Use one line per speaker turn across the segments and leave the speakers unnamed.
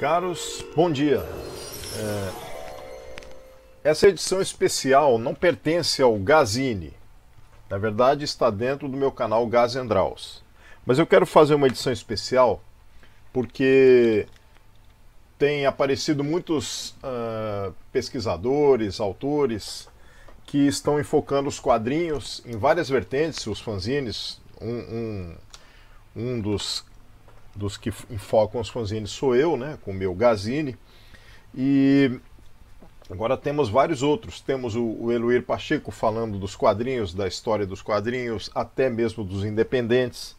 caros, bom dia. Essa edição especial não pertence ao Gazini. Na verdade, está dentro do meu canal Gaz and Draws. Mas eu quero fazer uma edição especial porque tem aparecido muitos pesquisadores, autores que estão enfocando os quadrinhos em várias vertentes, os fanzines. Um dos que enfocam os fanzines sou eu, né, com o meu Gazini. E agora temos vários outros. Temos o Eloir Pacheco falando dos quadrinhos, da história dos quadrinhos, até mesmo dos independentes.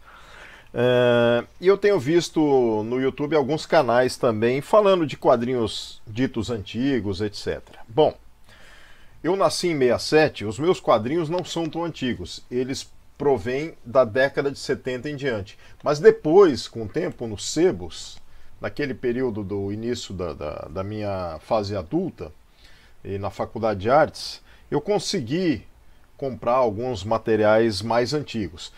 E eu tenho visto no YouTube alguns canais também falando de quadrinhos ditos antigos, etc. Bom, eu nasci em 67, os meus quadrinhos não são tão antigos. Eles provém da década de 70 em diante. Mas depois, com o tempo, nos sebos, naquele período do início da minha fase adulta, e na Faculdade de Artes, eu consegui comprar alguns materiais mais antigos.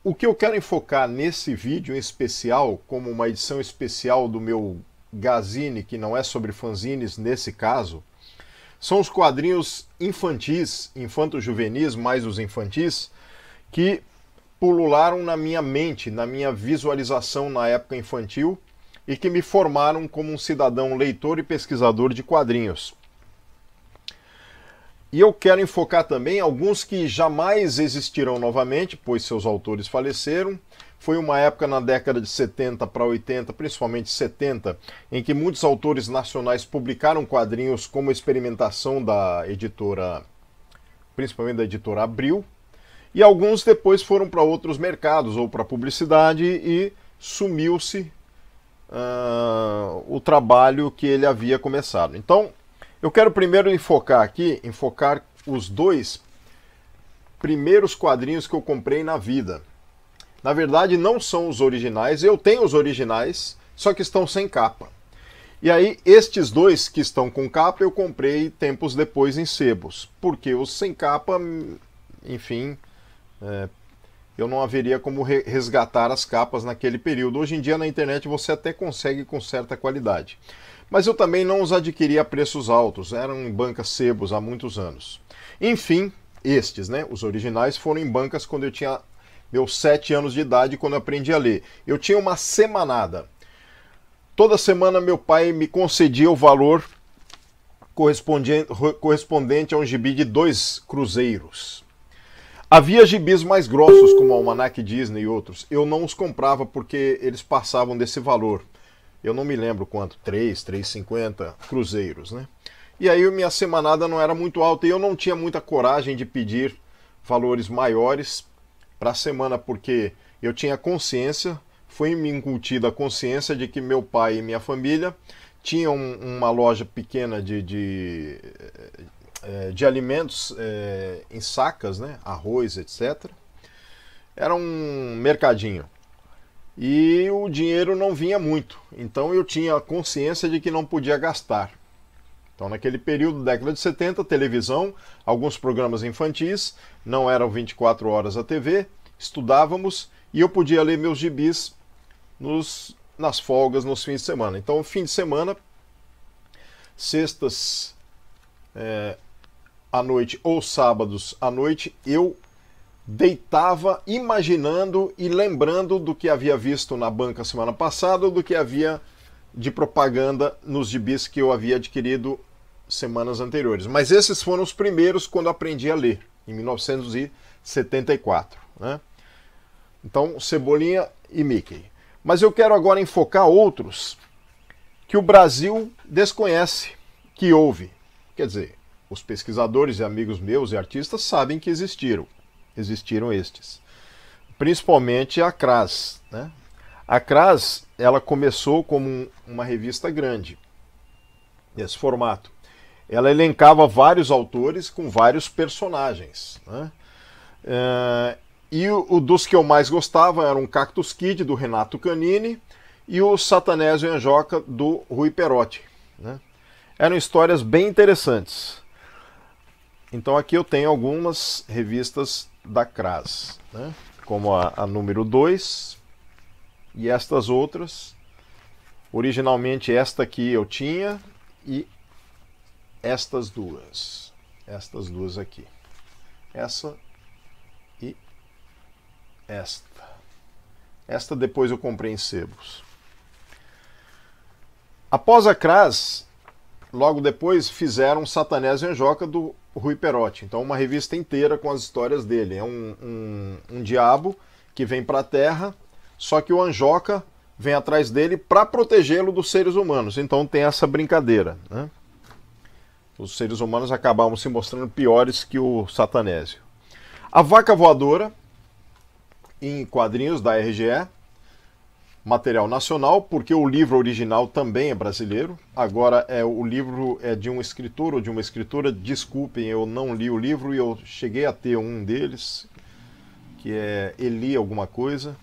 O que eu quero enfocar nesse vídeo em especial, como uma edição especial do meu Gazini, que não é sobre fanzines nesse caso, são os quadrinhos infantis, infanto-juvenis, mais os infantis, que pulularam na minha mente, na minha visualização na época infantil e que me formaram como um cidadão leitor e pesquisador de quadrinhos. E eu quero enfocar também alguns que jamais existirão novamente, pois seus autores faleceram. Foi uma época na década de 70 para 80, principalmente 70, em que muitos autores nacionais publicaram quadrinhos como experimentação da editora, principalmente da editora Abril. E alguns depois foram para outros mercados ou para publicidade e sumiu-se o trabalho que ele havia começado. Então, eu quero primeiro enfocar os dois primeiros quadrinhos que eu comprei na vida. Na verdade, não são os originais, eu tenho os originais, só que estão sem capa. E aí, estes dois que estão com capa eu comprei tempos depois em sebos, porque os sem capa, enfim, eu não haveria como resgatar as capas naquele período. Hoje em dia na internet você até consegue com certa qualidade. Mas eu também não os adquiri a preços altos, eram em bancas sebos há muitos anos. Enfim, estes, né, os originais, foram em bancas quando eu tinha meus 7 anos de idade, quando eu aprendi a ler. Eu tinha uma semanada. Toda semana meu pai me concedia o valor correspondente a um gibi de 2 cruzeiros. Havia gibis mais grossos, como o Almanac Disney e outros. Eu não os comprava porque eles passavam desse valor. Eu não me lembro quanto, 3,50 cruzeiros, né? E aí minha semanada não era muito alta e eu não tinha muita coragem de pedir valores maiores para a semana, porque eu tinha consciência, foi me incutida a consciência de que meu pai e minha família tinham uma loja pequena de alimentos em sacas, né? Arroz, etc. Era um mercadinho. E o dinheiro não vinha muito. Então eu tinha consciência de que não podia gastar. Então naquele período, década de 70, televisão, alguns programas infantis, não eram 24 horas a TV, estudávamos e eu podia ler meus gibis nas folgas, nos fins de semana. Então, fim de semana, sextas à noite ou sábados à noite, eu deitava imaginando e lembrando do que havia visto na banca semana passada ou do que havia de propaganda nos gibis que eu havia adquirido semanas anteriores. Mas esses foram os primeiros quando aprendi a ler, em 1974. Né? Então, Cebolinha e Mickey. Mas eu quero agora enfocar outros que o Brasil desconhece, que houve. Quer dizer, os pesquisadores e amigos meus e artistas sabem que existiram estes. Principalmente a Cras. Né? A Cras, ela começou como uma revista grande, nesse formato. Ela elencava vários autores com vários personagens. Né? E o dos que eu mais gostava eram o Cactus Kid, do Renato Canini, e o Satanésio Anjoca, do Rui Perotti. Né? Eram histórias bem interessantes. Então aqui eu tenho algumas revistas da Cras, né? Como a número 2 e estas outras Originalmente esta aqui eu tinha e estas duas. Estas duas aqui. Essa e esta. Esta depois eu comprei em sebos. Após a CRAS, logo depois fizeram Satanésio e Anjoca do Rui Perotti. Então uma revista inteira com as histórias dele. É um diabo que vem para a Terra, só que o Anjoca vem atrás dele para protegê-lo dos seres humanos. Então tem essa brincadeira, né? Os seres humanos acabavam se mostrando piores que o Satanésio. A Vaca Voadora, em quadrinhos da RGE, material nacional, porque o livro original também é brasileiro. Agora o livro é de um escritor ou de uma escritora. Desculpem, eu não li o livro e eu cheguei a ter um deles, que é Eli alguma coisa.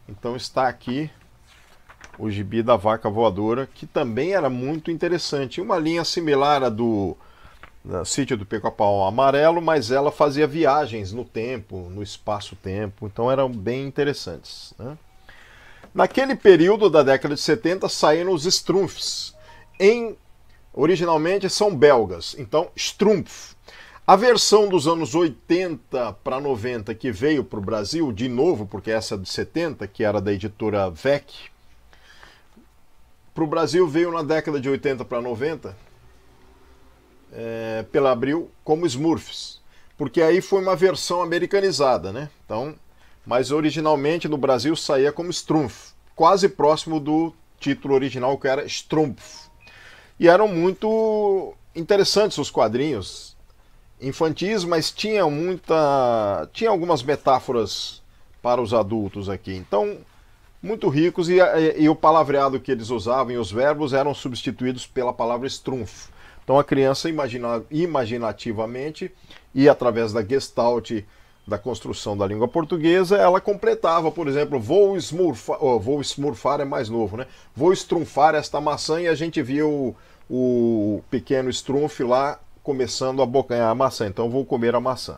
Então está aqui o gibi da Vaca Voadora, que também era muito interessante. Uma linha similar à do Sítio do Pica-Pau Amarelo, mas ela fazia viagens no tempo, no espaço-tempo. Então eram bem interessantes, né? Naquele período da década de 70 saíram os Schtroumpfs. Originalmente são belgas, então Schtroumpf. A versão dos anos 80 para 90 que veio para o Brasil, de novo, porque essa de 70, que era da editora VEC, para o Brasil veio na década de 80 para 90, pela Abril, como Smurfs. Porque aí foi uma versão americanizada, né? Então, mas originalmente no Brasil saía como Strumpf, quase próximo do título original, que era Strumpf. E eram muito interessantes os quadrinhos, infantis, mas tinha algumas metáforas para os adultos aqui. Então, muito ricos, e o palavreado que eles usavam e os verbos eram substituídos pela palavra Strumpf. Então a criança imaginativamente e através da Gestalt, da construção da língua portuguesa, ela completava, por exemplo, vou esmurfar é mais novo, né? Vou estrunfar esta maçã, e a gente via o pequeno Strumpf lá começando a abocanhar a maçã, então vou comer a maçã.